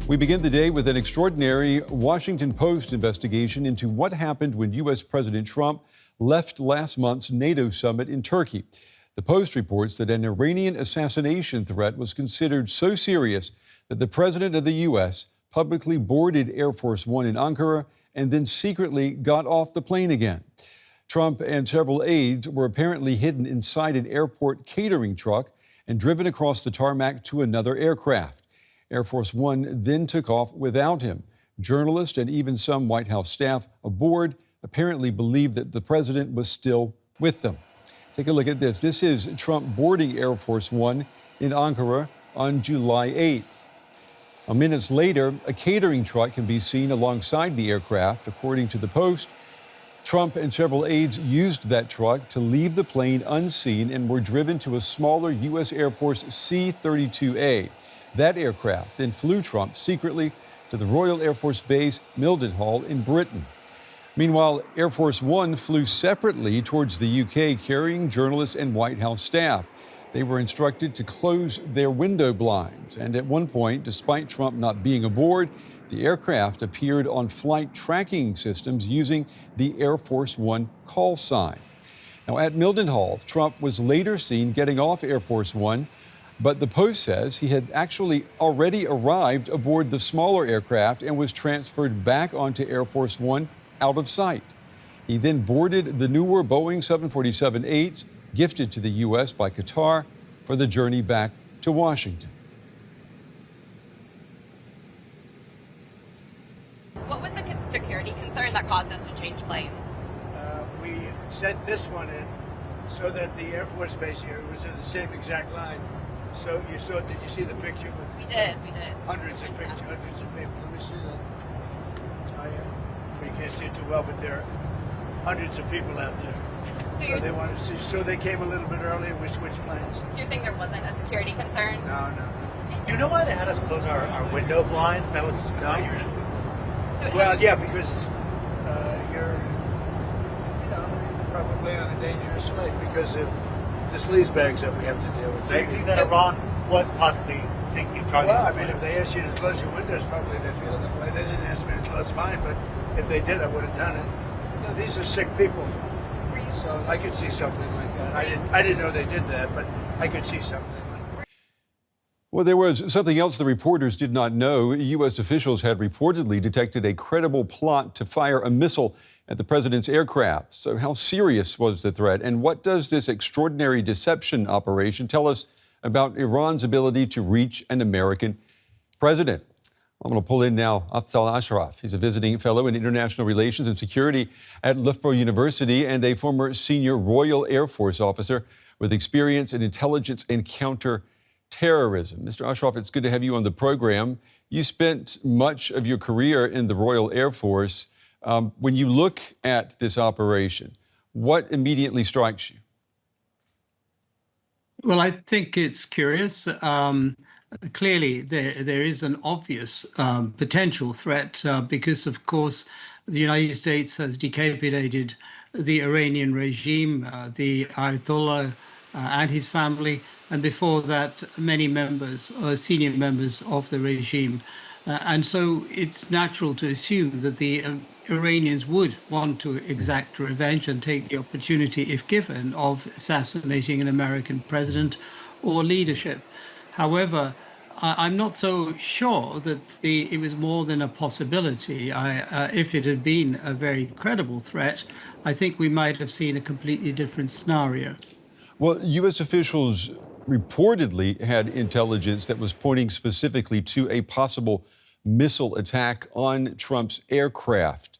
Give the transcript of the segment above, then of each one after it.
We begin the day with an extraordinary Washington Post investigation into what happened when U.S. President Trump left last month's NATO summit in Turkey. The Post reports that an Iranian assassination threat was considered so serious that the president of the U.S. publicly boarded Air Force One in Ankara and then secretly got off the plane again. Trump and several aides were apparently hidden inside an airport catering truck and driven across the tarmac to another aircraft. Air Force One then took off without him. Journalists and even some White House staff aboard apparently believed that the president was still with them. Take a look at this. This is Trump boarding Air Force One in Ankara on July 8th. Minutes later, a catering truck can be seen alongside the aircraft. According to the Post, Trump and several aides used that truck to leave the plane unseen and were driven to a smaller U.S. Air Force C-32A. That aircraft then flew Trump secretly to the Royal Air Force Base Mildenhall in Britain. Meanwhile, Air Force One flew separately towards the UK, carrying journalists and White House staff. They were instructed to close their window blinds. And at one point, despite Trump not being aboard, the aircraft appeared on flight tracking systems using the Air Force One call sign. Now, at Mildenhall, Trump was later seen getting off Air Force One, but the Post says he had actually already arrived aboard the smaller aircraft and was transferred back onto Air Force One out of sight. He then boarded the newer Boeing 747-8 gifted to the U.S. by Qatar for the journey back to Washington. What was the security concern that caused us to change planes? We sent this one in so that the Air Force Base here was in the same exact line. So you saw, did you see the picture? We did. Hundreds of pictures, hundreds of people. Let me see that. Oh, yeah. You can't see it too well, but there are hundreds of people out there. So they wanted to see. So they came a little bit early and we switched planes. So you're saying there wasn't a security concern? No. Do you know why they had us close our window blinds? That was not usual. Well, yeah, because you're, probably on a dangerous flight because of the sleaze bags that we have to deal with. So you think that Iran was possibly thinking of targeting? Well, I mean, if they asked you to close your windows, probably they feel that way. They didn't ask me to close mine, but if they did, I would have done it. These are sick people. So I could see something like that. I didn't know they did that, but I could see something like that. Well, there was something else the reporters did not know. U.S. officials had reportedly detected a credible plot to fire a missile at the president's aircraft. So how serious was the threat? And what does this extraordinary deception operation tell us about Iran's ability to reach an American president? I'm going to pull in now Afzal Ashraf. He's a visiting fellow in international relations and security at Loughborough University and a former senior Royal Air Force officer with experience in intelligence and counterterrorism. Mr. Ashraf, it's good to have you on the program. You spent much of your career in the Royal Air Force. When you look at this operation, what immediately strikes you? Well, I think it's curious. Clearly, there is an obvious potential threat because, of course, the United States has decapitated the Iranian regime, the Ayatollah and his family, and before that, many members, senior members of the regime. And so it's natural to assume that the Iranians would want to exact revenge and take the opportunity, if given, of assassinating an American president or leadership. However, I'm not so sure that it was more than a possibility. If it had been a very credible threat, I think we might have seen a completely different scenario. Well, U.S. officials reportedly had intelligence that was pointing specifically to a possible missile attack on Trump's aircraft.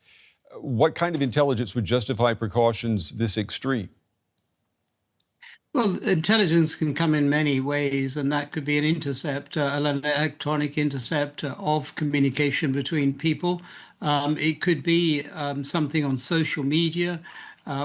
What kind of intelligence would justify precautions this extreme? Well, intelligence can come in many ways, and that could be an intercept, an electronic intercept of communication between people. It could be something on social media,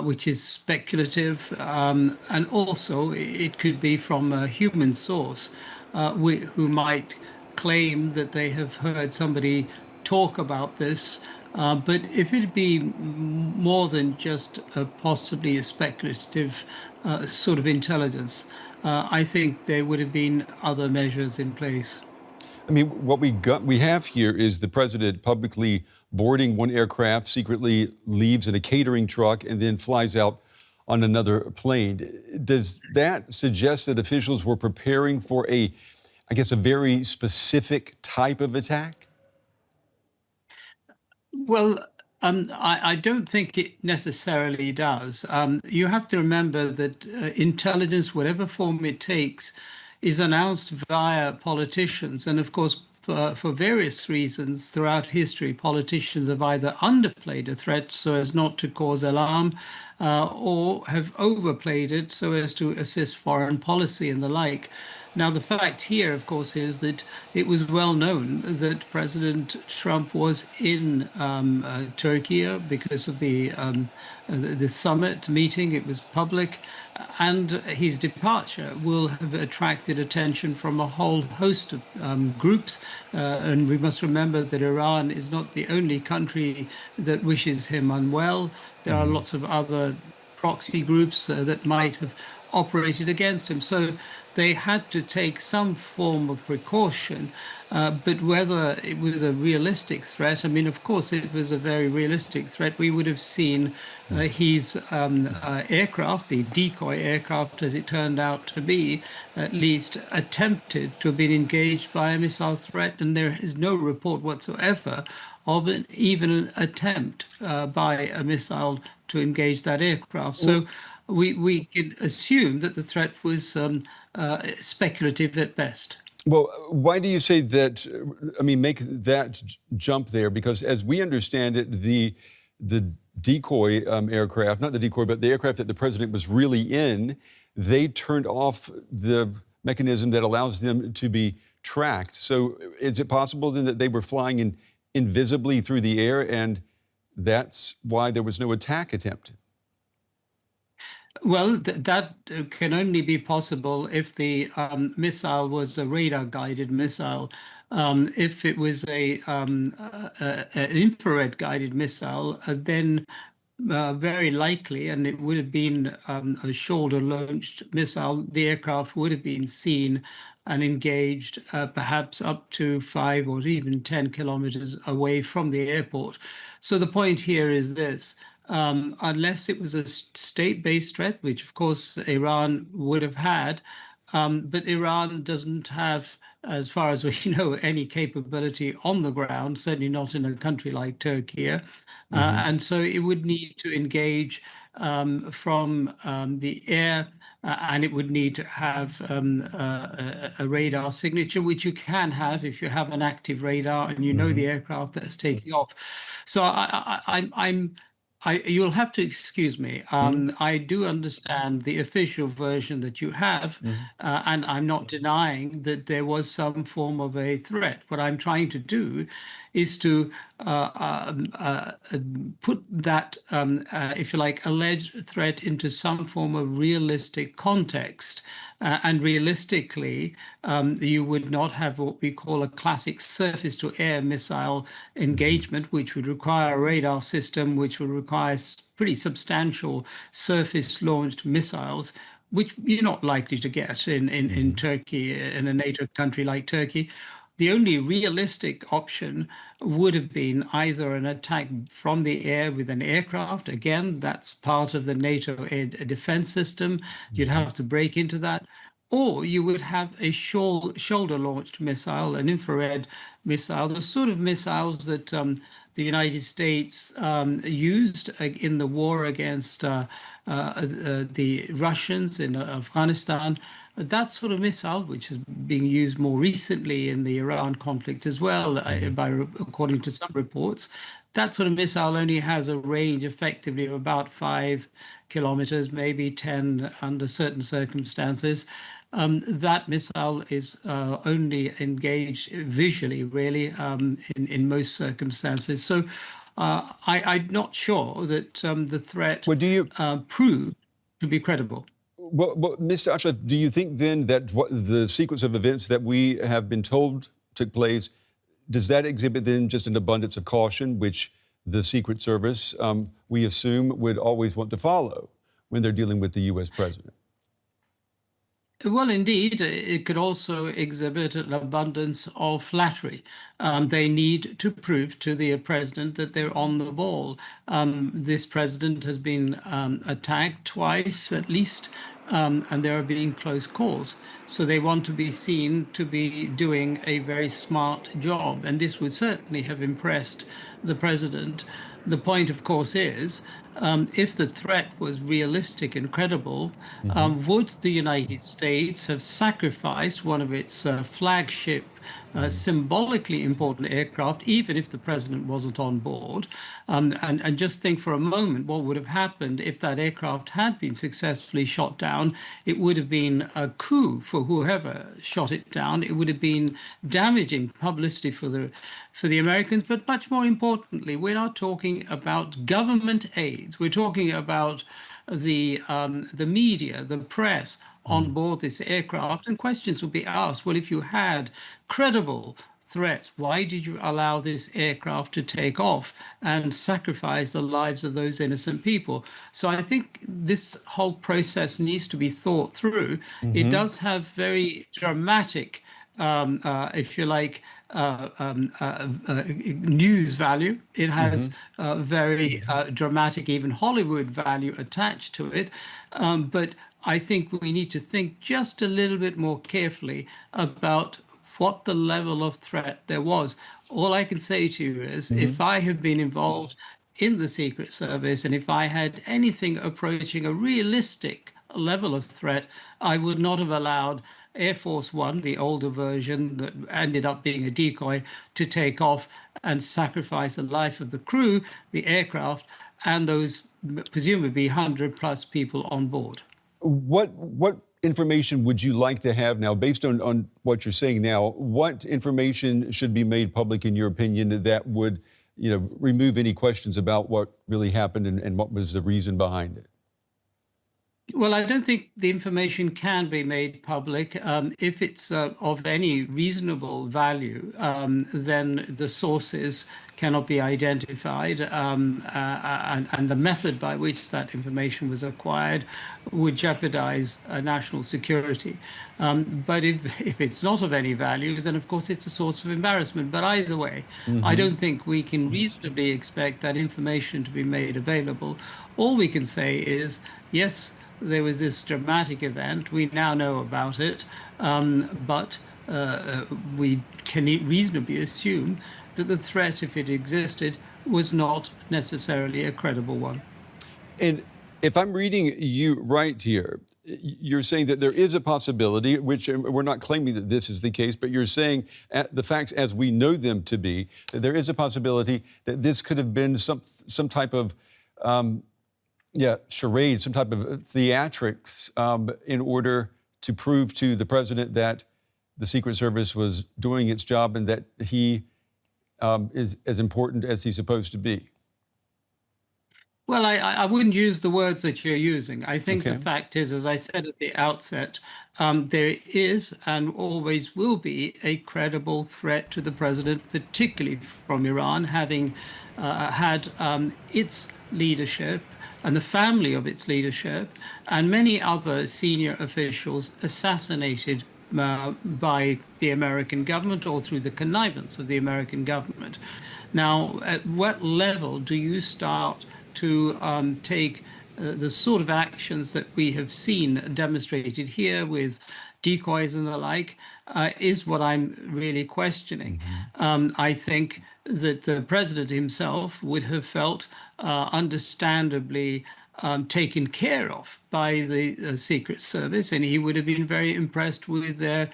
which is speculative, and also it could be from a human source who might claim that they have heard somebody talk about this. But if it be more than just possibly a speculative sort of intelligence, I think there would have been other measures in place. I mean, what we have here is the president publicly boarding one aircraft, secretly leaves in a catering truck, and then flies out on another plane. Does that suggest that officials were preparing for a very specific type of attack? Well, I don't think it necessarily does. You have to remember that intelligence, whatever form it takes, is announced via politicians. And of course, for various reasons throughout history, politicians have either underplayed a threat so as not to cause alarm, or have overplayed it so as to assist foreign policy and the like. Now, the fact here, of course, is that it was well known that President Trump was in Turkey because of the summit meeting. It was public, and his departure will have attracted attention from a whole host of groups. And we must remember that Iran is not the only country that wishes him unwell. There are lots of other proxy groups that might have operated against him. So they had to take some form of precaution, but whether it was a realistic threat, I mean, of course, it was a very realistic threat. We would have seen his aircraft, the decoy aircraft, as it turned out to be, at least attempted to have been engaged by a missile threat, and there is no report whatsoever of even an attempt by a missile to engage that aircraft. So we can assume that the threat was speculative at best. Well, why do you say that? I mean, make that jump there, because as we understand it, the decoy aircraft, not the decoy, but the aircraft that the president was really in, they turned off the mechanism that allows them to be tracked. So is it possible then that they were flying invisibly through the air, and that's why there was no attack attempt? Well, that can only be possible if the missile was a radar-guided missile. If it was an infrared guided missile, then very likely, and it would have been a shoulder-launched missile, the aircraft would have been seen and engaged perhaps up to 5 or even 10 kilometers away from the airport. So the point here is this. Unless it was a state-based threat, which of course Iran would have had, but Iran doesn't have, as far as we know, any capability on the ground, certainly not in a country like Turkey. And so it would need to engage from the air, and it would need to have a radar signature, which you can have if you have an active radar and you know the aircraft that's taking off. So you'll have to excuse me. I do understand the official version that you have, and I'm not denying that there was some form of a threat. What I'm trying to do is to put that, if you like, alleged threat into some form of realistic context. And realistically, you would not have what we call a classic surface-to-air missile engagement, which would require a radar system, which would require pretty substantial surface-launched missiles, which you're not likely to get in Turkey, in a NATO country like Turkey. The only realistic option would have been either an attack from the air with an aircraft. Again, that's part of the NATO air defense system. You'd have to break into that. Or you would have a shoulder-launched missile, an infrared missile, the sort of missiles that the United States used in the war against the Russians in Afghanistan. That sort of missile, which is being used more recently in the Iran conflict as well, according to some reports, that sort of missile only has a range effectively of about 5 kilometers, maybe 10 under certain circumstances. That missile is only engaged visually, really, in most circumstances. So I'm not sure that the threat proved to be credible. Well, Mr. Ashraf, do you think then that the sequence of events that we have been told took place, does that exhibit then just an abundance of caution, which the Secret Service, we assume, would always want to follow when they're dealing with the U.S. president? Well, indeed, it could also exhibit an abundance of flattery. They need to prove to the president that they're on the ball. This president has been attacked twice at least, and there are being close calls. So they want to be seen to be doing a very smart job. And this would certainly have impressed the president. The point, of course, is if the threat was realistic and credible, would the United States have sacrificed one of its flagship, symbolically important aircraft, even if the president wasn't on board? And just think for a moment what would have happened if that aircraft had been successfully shot down. It would have been a coup for whoever shot it down. It would have been damaging publicity for the Americans. But much more importantly, we're not talking about government aids. We're talking about the media, the press on board this aircraft, and questions will be asked. Well, if you had credible threat, why did you allow this aircraft to take off and sacrifice the lives of those innocent people? So I think this whole process needs to be thought through. It does have very dramatic, if you like, news value. It has very dramatic, even Hollywood value attached to it. But I think we need to think just a little bit more carefully about what the level of threat there was. All I can say to you is if I had been involved in the Secret Service and if I had anything approaching a realistic level of threat, I would not have allowed Air Force One, the older version that ended up being a decoy, to take off and sacrifice the life of the crew, the aircraft, and those presumably 100+ people on board. What information would you like to have now, based on what you're saying now? What information should be made public, in your opinion, that would, remove any questions about what really happened and what was the reason behind it? Well, I don't think the information can be made public. If it's of any reasonable value, then the sources cannot be identified, and the method by which that information was acquired would jeopardize national security. But if it's not of any value, then of course it's a source of embarrassment. But either way, I don't think we can reasonably expect that information to be made available. All we can say is, yes, there was this dramatic event. We now know about it, but we can reasonably assume that the threat, if it existed, was not necessarily a credible one. And if I'm reading you right here, you're saying that there is a possibility, which we're not claiming that this is the case, but you're saying the facts as we know them to be, that there is a possibility that this could have been some type of charade, some type of theatrics in order to prove to the president that the Secret Service was doing its job and that he is as important as he's supposed to be. Well, I wouldn't use the words that you're using. I think the fact is, as I said at the outset, there is and always will be a credible threat to the president, particularly from Iran, having had its leadership and the family of its leadership and many other senior officials assassinated by the American government or through the connivance of the American government. Now, at what level do you start to take the sort of actions that we have seen demonstrated here with decoys and the like, is what I'm really questioning. I think that the president himself would have felt understandably taken care of by the Secret Service, and he would have been very impressed with their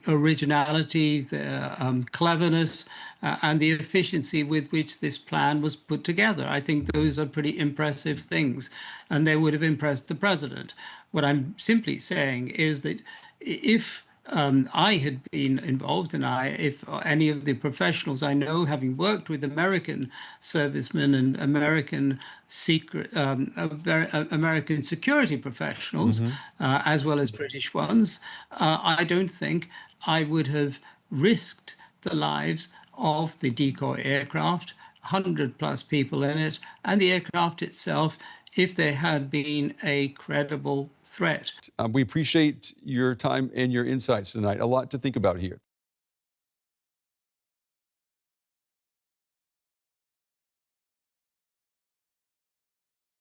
originality, their cleverness, and the efficiency with which this plan was put together. I think those are pretty impressive things, and they would have impressed the president. What I'm simply saying is that if I had been involved, and if any of the professionals I know, having worked with American servicemen and American American security professionals, as well as British ones, I don't think I would have risked the lives of the decoy aircraft, 100+ people in it, and the aircraft itself, if there had been a credible threat. We appreciate your time and your insights tonight. A lot to think about here.